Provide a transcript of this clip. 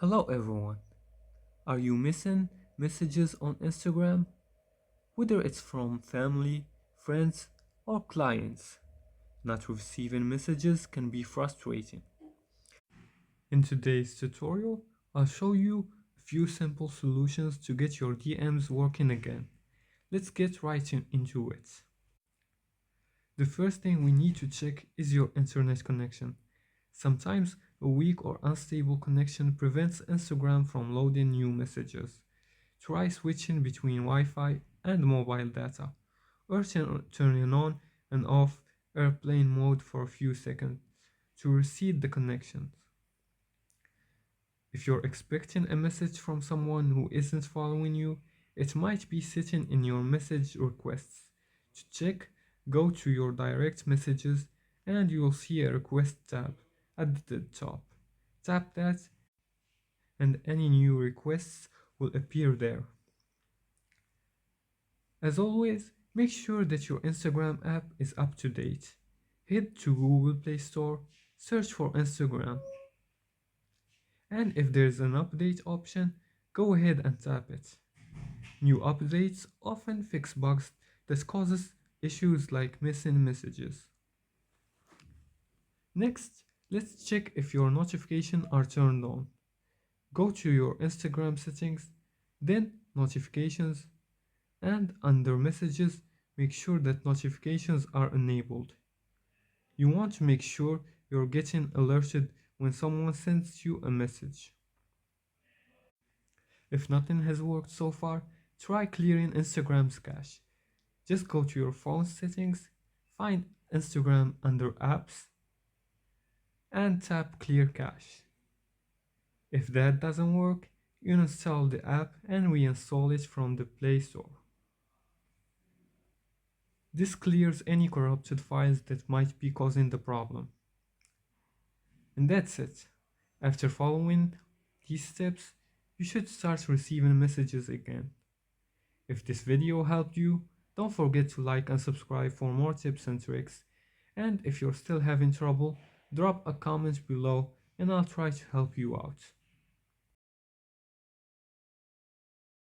Hello everyone. Are you missing messages on Instagram? Whether it's from family, friends, or clients, not receiving messages can be frustrating. In today's tutorial, I'll show you a few simple solutions to get your DMs working again. Let's get right into it. The first thing we need to check is your internet connection. Sometimes a weak or unstable connection prevents Instagram from loading new messages. Try switching between Wi-Fi and mobile data, or turning on and off airplane mode for a few seconds to reset the connection. If you're expecting a message from someone who isn't following you, it might be sitting in your message requests. To check, go to your direct messages and you'll see a request tab at the top. Tap that and any new requests will appear there. As always, make sure that your Instagram app is up to date. Head to Google Play Store, search for Instagram, and if there's an update option, go ahead and tap it. New updates often fix bugs that causes issues like missing messages. Next, let's check if your notifications are turned on. Go to your Instagram settings, then notifications, and under messages, make sure that notifications are enabled. You want to make sure you're getting alerted when someone sends you a message. If nothing has worked so far, try clearing Instagram's cache. Just go to your phone settings, find Instagram under apps, and tap clear cache. If that doesn't work, uninstall the app and reinstall it from the Play Store. This clears any corrupted files that might be causing the problem. And that's it. After following these steps, you should start receiving messages again. If this video helped you, don't forget to like and subscribe for more tips and tricks. And if you're still having trouble, drop a comment below and I'll try to help you out.